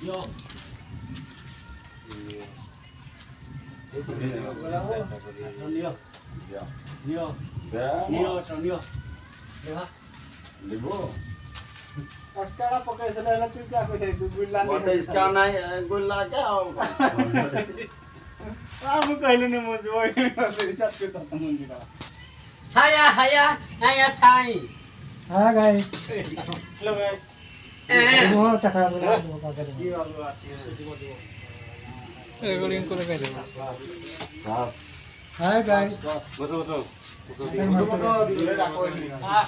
Yo. Nio. Nio. Nio, nio. Lihat. Libo. Sekarang pakai celana tu क्या कोई गुल्ला वो तो इसका नहीं गुल्ला क्या होगा हम कहले ने मुझे वो इज्जत के साथ मंदिर Haya, haya, haya thai. हाँ गाइस हेलो गाइस वो चखा बोला वो का करे ये वाला आती है रिकॉर्डिंग को लगा दे बस हाय गाइस बसो बसो ले रखो नहीं Ah.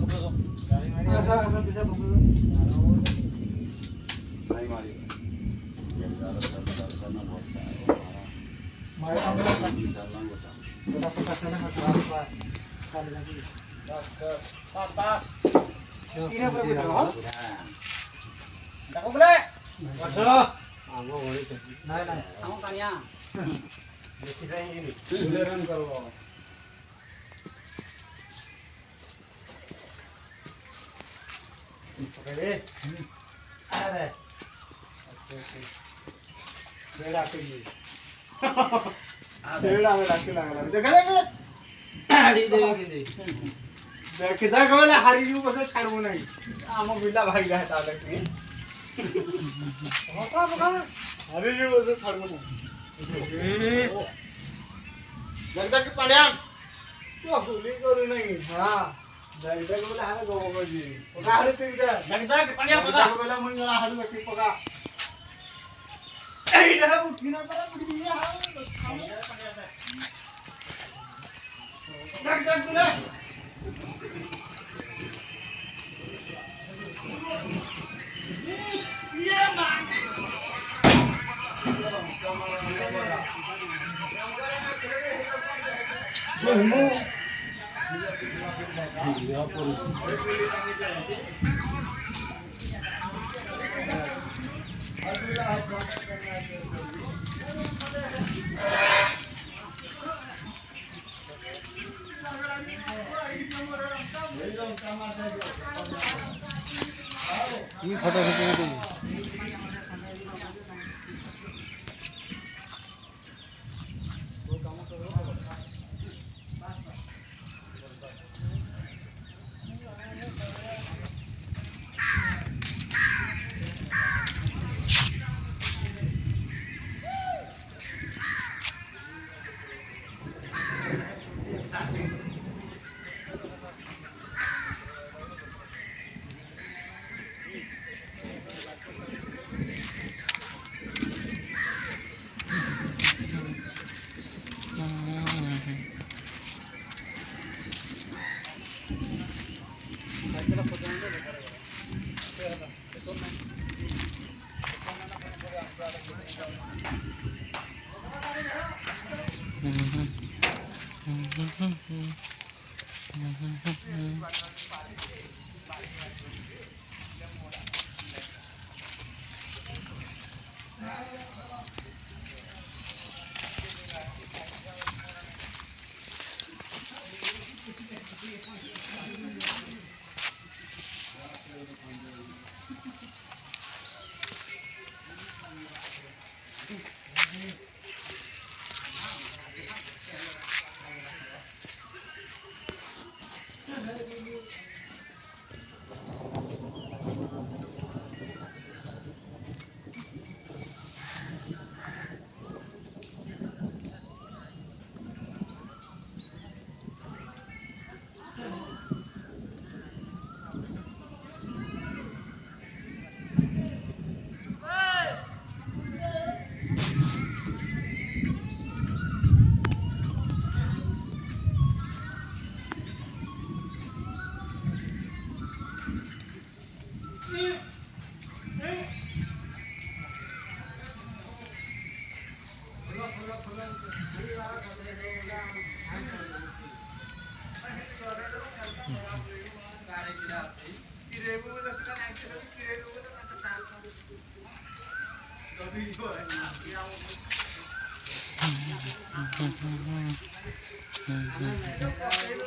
ऐसा ऐसा पीछे पकड़ो नहीं मारी ये ज़्यादा करना बहुत मारे हमला सारा होता थोड़ा पता चला खराब हुआ काले लगी Pas, pas. ini apa betul Dah kau boleh. Masuk. नहीं नहीं Kamu tanya. देखी जाएंगे नहीं गुलेरन करो पकड़े अरे अच्छा अच्छा सेड़ा के लिए सेड़ा में रख के लगा देखा देखा Hari dewi gini. देख जा बोले हरी यू बस छाड़ू नहीं आम बिल्ला भाग गया था देखने Apa bukan? हरी यू बस छाड़ू नहीं जगदा के पड़ियान तो गुली करू नहीं हां जगदा के बोले हारे गो जी पका हारे तू इधर Dah ke paniak जगदा apa? के बोले मुंह वाला हारे लकी पका ए इधर उठी ना पड़ा उठी दिया हां जगदा बोले ये मां जोमो ये फोटो खींच के हम्म.